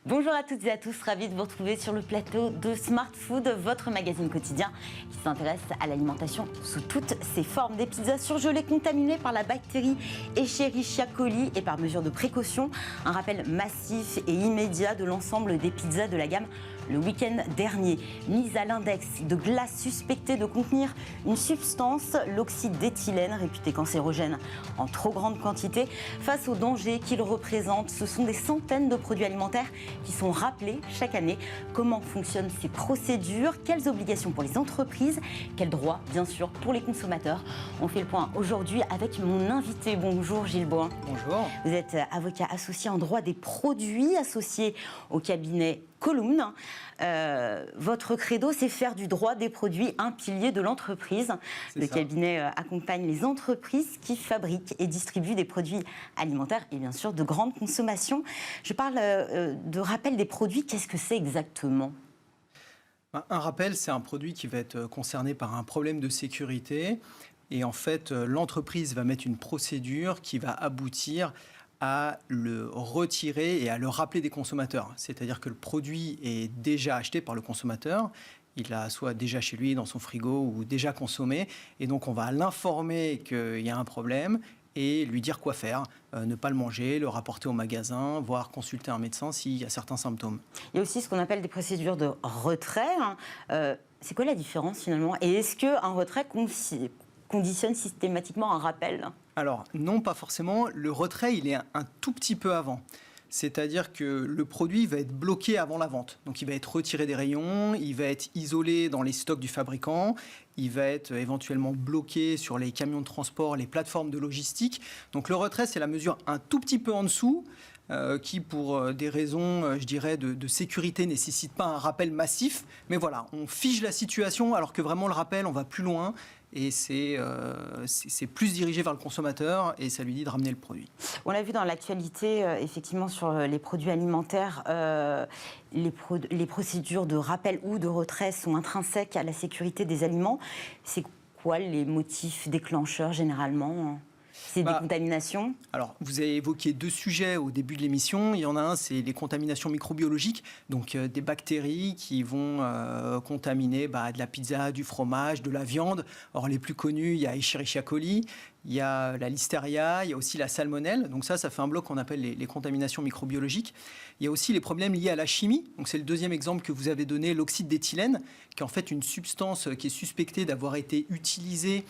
Bonjour à toutes et à tous, ravi de vous retrouver sur le plateau de Smart Food, votre magazine quotidien qui s'intéresse à l'alimentation sous toutes ses formes. Des pizzas surgelées contaminées par la bactérie Escherichia coli et par mesure de précaution. Un rappel massif et immédiat de l'ensemble des pizzas de la gamme le week-end dernier. Mise à l'index de glace suspectée de contenir une substance, l'oxyde d'éthylène, réputé cancérogène en trop grande quantité. Face aux dangers qu'il représente, ce sont des centaines de produits alimentaires qui sont rappelés chaque année. Comment fonctionnent ces procédures? Quelles obligations pour les entreprises? Quels droits, bien sûr, pour les consommateurs? On fait le point aujourd'hui avec mon invité. Bonjour Gilles Boin. Bonjour. Vous êtes avocat associé en droit des produits, associé au cabinet Column. Votre credo, c'est faire du droit des produits un pilier de l'entreprise. Le cabinet accompagne les entreprises qui fabriquent et distribuent des produits alimentaires et bien sûr de grande consommation. Je parle de rappel des produits. Qu'est-ce que c'est exactement ? Un rappel, c'est un produit qui va être concerné par un problème de sécurité. Et en fait, l'entreprise va mettre une procédure qui va aboutir à le retirer et à le rappeler des consommateurs. C'est-à-dire que le produit est déjà acheté par le consommateur, il l'a soit déjà chez lui, dans son frigo, ou déjà consommé, et donc on va l'informer qu'il y a un problème et lui dire quoi faire, ne pas le manger, le rapporter au magasin, voire consulter un médecin s'il y a certains symptômes. Il y a aussi ce qu'on appelle des procédures de retrait. C'est quoi la différence finalement? Et est-ce qu'un retrait conditionne systématiquement un rappel? Alors, non, pas forcément. Le retrait, il est un tout petit peu avant. C'est-à-dire que le produit va être bloqué avant la vente. Donc, il va être retiré des rayons, il va être isolé dans les stocks du fabricant, il va être éventuellement bloqué sur les camions de transport, les plateformes de logistique. Donc, le retrait, c'est la mesure un tout petit peu en dessous, qui, pour des raisons, je dirais, de sécurité, ne nécessite pas un rappel massif. Mais voilà, on fige la situation, alors que vraiment, le rappel, on va plus loin. Et c'est plus dirigé vers le consommateur et ça lui dit de ramener le produit. On l'a vu dans l'actualité, effectivement, sur les produits alimentaires, les procédures de rappel ou de retrait sont intrinsèques à la sécurité des aliments. C'est quoi les motifs déclencheurs généralement ? C'est des contaminations? Alors, vous avez évoqué deux sujets au début de l'émission. Il y en a un, c'est les contaminations microbiologiques, donc des bactéries qui vont contaminer de la pizza, du fromage, de la viande. Or, les plus connus, il y a Escherichia coli, il y a la listeria, il y a aussi la salmonelle. Donc ça fait un bloc qu'on appelle les contaminations microbiologiques. Il y a aussi les problèmes liés à la chimie. Donc c'est le deuxième exemple que vous avez donné, l'oxyde d'éthylène, qui est en fait une substance qui est suspectée d'avoir été utilisée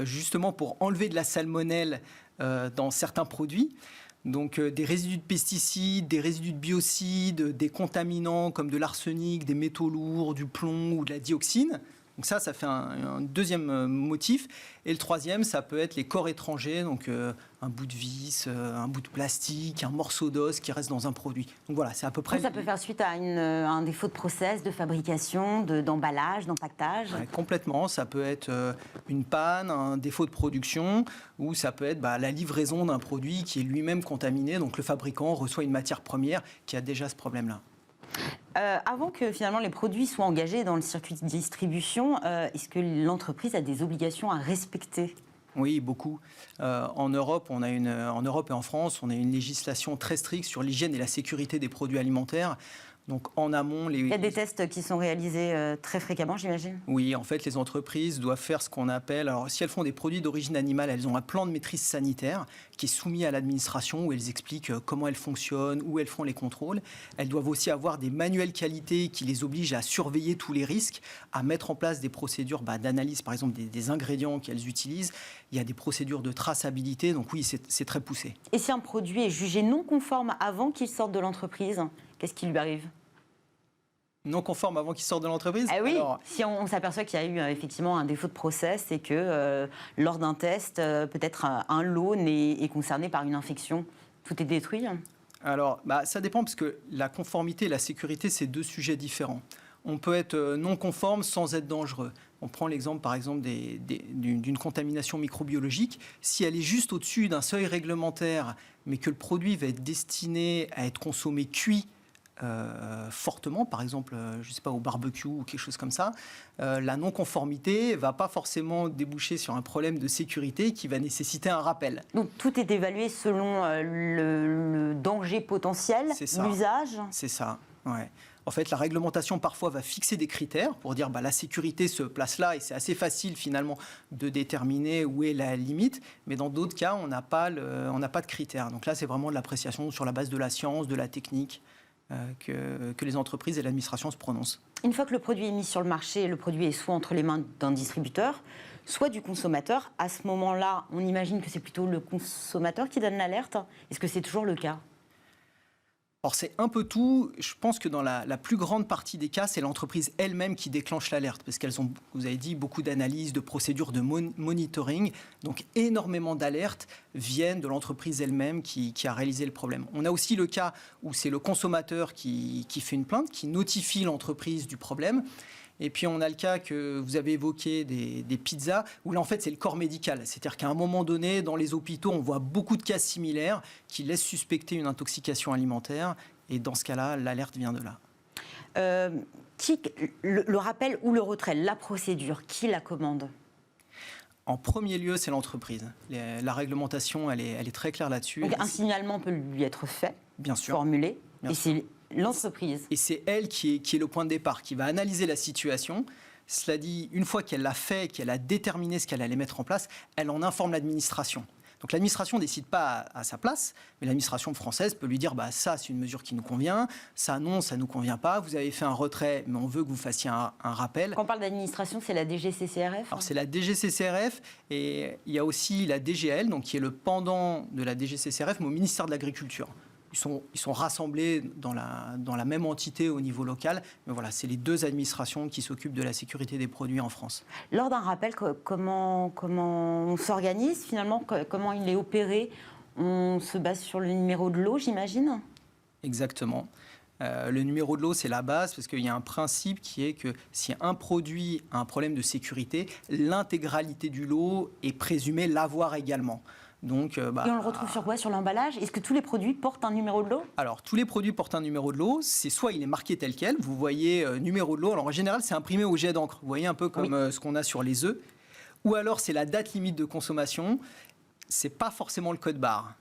justement pour enlever de la salmonelle dans certains produits. Donc des résidus de pesticides, des résidus de biocides, des contaminants comme de l'arsenic, des métaux lourds, du plomb ou de la dioxine. Donc ça fait un deuxième motif. Et le troisième, ça peut être les corps étrangers, donc un bout de vis, un bout de plastique, un morceau d'os qui reste dans un produit. Donc voilà, c'est à peu près... Ça peut faire suite à un défaut de process, de fabrication, d'emballage, d'empaquetage? Ouais, complètement. Ça peut être une panne, un défaut de production, ou ça peut être la livraison d'un produit qui est lui-même contaminé. Donc le fabricant reçoit une matière première qui a déjà ce problème-là. Avant que finalement les produits soient engagés dans le circuit de distribution, est-ce que l'entreprise a des obligations à respecter? Oui, beaucoup. En Europe et en France, on a une législation très stricte sur l'hygiène et la sécurité des produits alimentaires. Donc en amont, il y a des tests qui sont réalisés très fréquemment, j'imagine? Oui, en fait, les entreprises doivent faire ce qu'on appelle... Alors, si elles font des produits d'origine animale, elles ont un plan de maîtrise sanitaire qui est soumis à l'administration où elles expliquent comment elles fonctionnent, où elles font les contrôles. Elles doivent aussi avoir des manuels qualité qui les obligent à surveiller tous les risques, à mettre en place des procédures d'analyse, par exemple, des ingrédients qu'elles utilisent. Il y a des procédures de traçabilité, donc oui, c'est très poussé. Et si un produit est jugé non conforme avant qu'il sorte de l'entreprise, qu'est-ce qui lui arrive? Non conforme avant qu'il sorte de l'entreprise? Ah oui, alors... si on s'aperçoit qu'il y a eu effectivement un défaut de process et que lors d'un test, peut-être un lot est concerné par une infection, tout est détruit? Alors, ça dépend parce que la conformité et la sécurité, c'est deux sujets différents. On peut être non conforme sans être dangereux. On prend l'exemple, par exemple, d'une contamination microbiologique. Si elle est juste au-dessus d'un seuil réglementaire, mais que le produit va être destiné à être consommé cuit, fortement, par exemple, je ne sais pas, au barbecue ou quelque chose comme ça, la non-conformité ne va pas forcément déboucher sur un problème de sécurité qui va nécessiter un rappel. Donc tout est évalué selon le danger potentiel, l'usage. C'est ça, ouais. En fait, la réglementation parfois va fixer des critères pour dire la sécurité se place là et c'est assez facile finalement de déterminer où est la limite. Mais dans d'autres cas, on n'a pas de critères. Donc là, c'est vraiment de l'appréciation sur la base de la science, de la technique que les entreprises et l'administration se prononcent. Une fois que le produit est mis sur le marché, le produit est soit entre les mains d'un distributeur, soit du consommateur. À ce moment-là, on imagine que c'est plutôt le consommateur qui donne l'alerte. Est-ce que c'est toujours le cas ? Alors c'est un peu tout. Je pense que dans la plus grande partie des cas, c'est l'entreprise elle-même qui déclenche l'alerte parce qu'elles ont, vous avez dit, beaucoup d'analyses, de procédures de monitoring. Donc énormément d'alertes viennent de l'entreprise elle-même qui a réalisé le problème. On a aussi le cas où c'est le consommateur qui fait une plainte, qui notifie l'entreprise du problème. Et puis, on a le cas que vous avez évoqué des pizzas, où là, en fait, c'est le corps médical. C'est-à-dire qu'à un moment donné, dans les hôpitaux, on voit beaucoup de cas similaires qui laissent suspecter une intoxication alimentaire. Et dans ce cas-là, l'alerte vient de là. Le rappel ou le retrait, la procédure, qui la commande ? En premier lieu, c'est l'entreprise. La réglementation, elle est très claire là-dessus. Donc, un signalement peut lui être fait, bien sûr, formulé, bien et sûr. c'est l'entreprise. Et c'est elle qui est le point de départ, qui va analyser la situation. Cela dit, une fois qu'elle l'a fait, qu'elle a déterminé ce qu'elle allait mettre en place, elle en informe l'administration. Donc l'administration ne décide pas à sa place, mais l'administration française peut lui dire ça, c'est une mesure qui nous convient, ça, non, ça ne nous convient pas, vous avez fait un retrait, mais on veut que vous fassiez un rappel. Quand on parle d'administration, c'est la DGCCRF ? Alors c'est la DGCCRF et il y a aussi la DGL, donc qui est le pendant de la DGCCRF, mais au ministère de l'Agriculture. Ils sont rassemblés dans la même entité au niveau local. Mais voilà, c'est les deux administrations qui s'occupent de la sécurité des produits en France. Lors d'un rappel, comment on s'organise finalement ? Comment il est opéré ? On se base sur le numéro de lot, j'imagine ? Exactement. Le numéro de lot, c'est la base parce qu'il y a un principe qui est que si un produit a un problème de sécurité, l'intégralité du lot est présumée l'avoir également. Donc, et on le retrouve sur quoi ? Sur l'emballage ? Est-ce que tous les produits portent un numéro de lot ? Alors, tous les produits portent un numéro de lot. C'est soit il est marqué tel quel, vous voyez numéro de lot. Alors, en général, c'est imprimé au jet d'encre. Vous voyez un peu comme ce qu'on a sur les œufs. Ou alors, c'est la date limite de consommation. C'est pas forcément le code barre.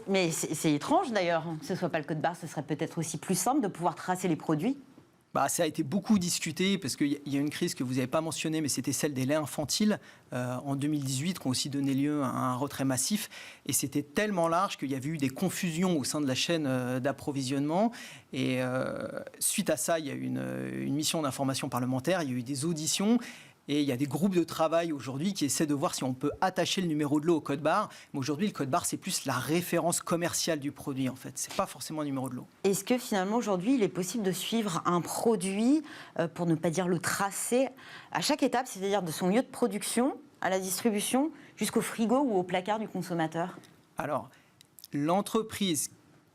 Mais c'est étrange d'ailleurs que ce ne soit pas le code barre. Ce serait peut-être aussi plus simple de pouvoir tracer les produits. Ça a été beaucoup discuté parce qu'il y a une crise que vous n'avez pas mentionnée, mais c'était celle des laits infantiles en 2018 qui ont aussi donné lieu à un retrait massif. Et c'était tellement large qu'il y avait eu des confusions au sein de la chaîne d'approvisionnement. Et suite à ça, il y a eu une mission d'information parlementaire, il y a eu des auditions. Et il y a des groupes de travail aujourd'hui qui essaient de voir si on peut attacher le numéro de lot au code barre. Mais aujourd'hui, le code barre, c'est plus la référence commerciale du produit, en fait. Ce n'est pas forcément un numéro de lot. Est-ce que finalement, aujourd'hui, il est possible de suivre un produit, pour ne pas dire le tracer, à chaque étape, c'est-à-dire de son lieu de production à la distribution, jusqu'au frigo ou au placard du consommateur ? Alors, l'entreprise,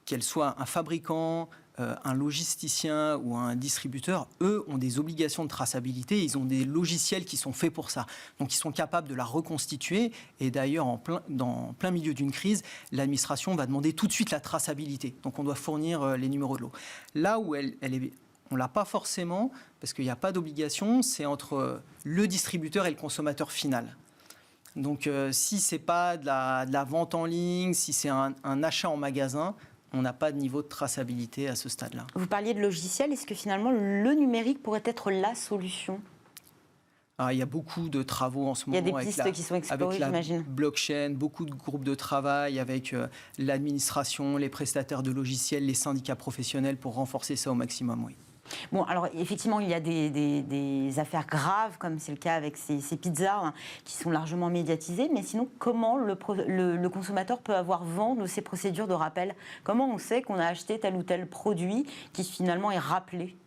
qu'elle soit un fabricant, un logisticien ou un distributeur, eux ont des obligations de traçabilité, ils ont des logiciels qui sont faits pour ça. Donc ils sont capables de la reconstituer et d'ailleurs dans plein milieu d'une crise, l'administration va demander tout de suite la traçabilité. Donc on doit fournir les numéros de lot. Là où on ne l'a pas forcément, parce qu'il n'y a pas d'obligation, c'est entre le distributeur et le consommateur final. Donc si ce n'est pas de la vente en ligne, si c'est un achat en magasin, on n'a pas de niveau de traçabilité à ce stade-là. Vous parliez de logiciel, est-ce que finalement le numérique pourrait être la solution ? Il y a beaucoup de travaux en ce moment. Il y a des pistes qui sont explorées, j'imagine. Blockchain, beaucoup de groupes de travail avec l'administration, les prestataires de logiciels, les syndicats professionnels pour renforcer ça au maximum, oui. Bon, alors effectivement, il y a des affaires graves, comme c'est le cas avec ces pizzas, qui sont largement médiatisées. Mais sinon, comment le consommateur peut avoir vent de ces procédures de rappel ? Comment on sait qu'on a acheté tel ou tel produit qui finalement est rappelé ?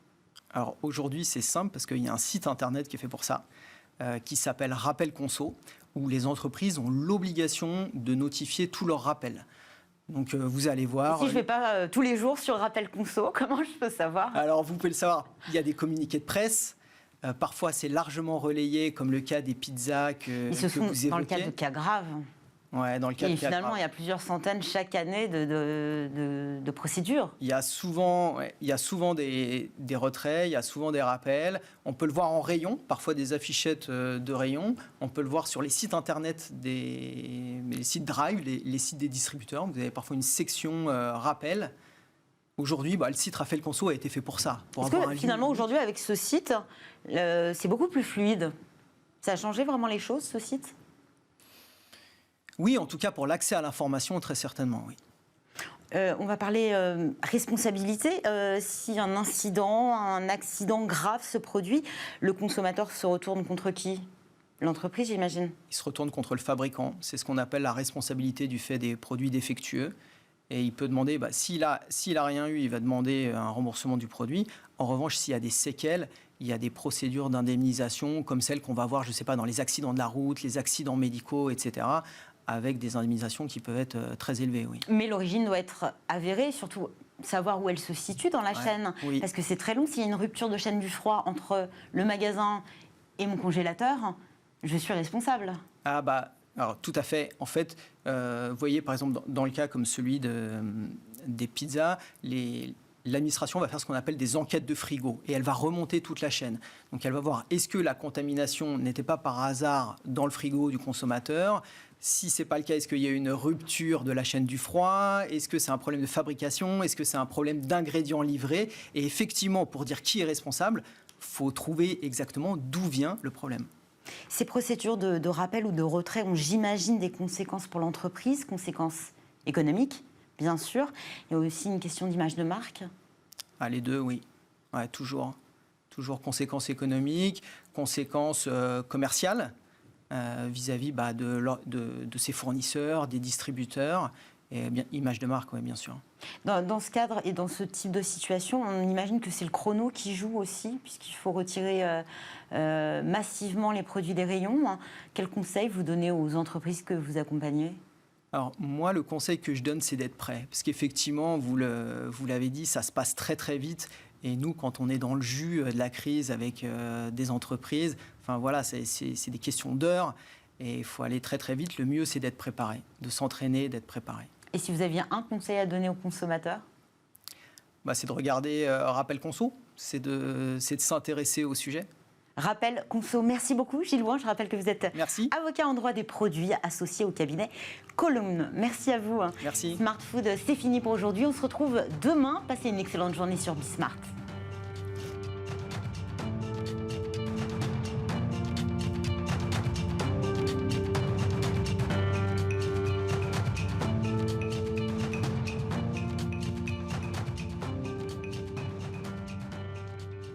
Alors aujourd'hui, c'est simple parce qu'il y a un site internet qui est fait pour ça, qui s'appelle Rappel Conso, où les entreprises ont l'obligation de notifier tous leurs rappels. Donc vous allez voir... Et si je ne vais pas tous les jours sur Rappel Conso, comment je peux savoir ? Alors vous pouvez le savoir, il y a des communiqués de presse, parfois c'est largement relayé, comme le cas des pizzas que vous évoquez. Dans le cas de cas graves. Ouais, dans le cas Et de cas finalement, graves. il y a plusieurs centaines chaque année de procédures. Il y a souvent des retraits, il y a souvent des rappels. On peut le voir en rayon, parfois des affichettes de rayon. On peut le voir sur les sites internet les sites Drive, les sites des distributeurs. Vous avez parfois une section rappel. Aujourd'hui, le site Raphaël Conso a été fait pour ça. Est-ce que finalement, aujourd'hui, avec ce site, c'est beaucoup plus fluide? Ça a changé vraiment les choses, ce site? Oui, en tout cas pour l'accès à l'information, très certainement, oui. On va parler responsabilité. Si un incident, un accident grave se produit, le consommateur se retourne contre qui? L'entreprise, j'imagine. Il se retourne contre le fabricant. C'est ce qu'on appelle la responsabilité du fait des produits défectueux. Et il peut demander, s'il a rien eu, il va demander un remboursement du produit. En revanche, s'il y a des séquelles, il y a des procédures d'indemnisation comme celles qu'on va voir, je ne sais pas, dans les accidents de la route, les accidents médicaux, etc., avec des indemnisations qui peuvent être très élevées, oui. Mais l'origine doit être avérée, surtout savoir où elle se situe dans la chaîne. Oui. Parce que c'est très long. S'il y a une rupture de chaîne du froid entre le magasin et mon congélateur, je suis responsable. Alors tout à fait. En fait, vous voyez, par exemple, dans le cas comme celui des pizzas, l'administration va faire ce qu'on appelle des enquêtes de frigo et elle va remonter toute la chaîne. Donc elle va voir, est-ce que la contamination n'était pas par hasard dans le frigo du consommateur? Si ce n'est pas le cas, est-ce qu'il y a une rupture de la chaîne du froid? Est-ce que c'est un problème de fabrication? Est-ce que c'est un problème d'ingrédients livrés? Et effectivement, pour dire qui est responsable, il faut trouver exactement d'où vient le problème. Ces procédures de rappel ou de retrait ont, j'imagine, des conséquences pour l'entreprise, conséquences économiques, bien sûr. Il y a aussi une question d'image de marque. Les deux, oui. Ouais, toujours. Toujours conséquences économiques, conséquences commerciales vis-à-vis de ses fournisseurs, des distributeurs. Et bien, image de marque, oui, bien sûr. Dans ce cadre et dans ce type de situation, on imagine que c'est le chrono qui joue aussi, puisqu'il faut retirer massivement les produits des rayons. Quels conseils vous donnez aux entreprises que vous accompagnez? Alors, moi, le conseil que je donne, c'est d'être prêt. Parce qu'effectivement, vous l'avez dit, ça se passe très, très vite. Et nous, quand on est dans le jus de la crise avec des entreprises, enfin voilà, c'est des questions d'heures. Et il faut aller très, très vite. Le mieux, c'est d'être préparé, de s'entraîner, d'être préparé. Et si vous aviez un conseil à donner aux consommateurs? C'est de regarder Rappel Conso, c'est de s'intéresser au sujet. Rappel Conso, merci beaucoup Gilles Houin. Je rappelle que vous êtes avocat en droit des produits associé au cabinet Column. Merci à vous. Merci. Smart Food, c'est fini pour aujourd'hui. On se retrouve demain. Passez une excellente journée sur Bismart.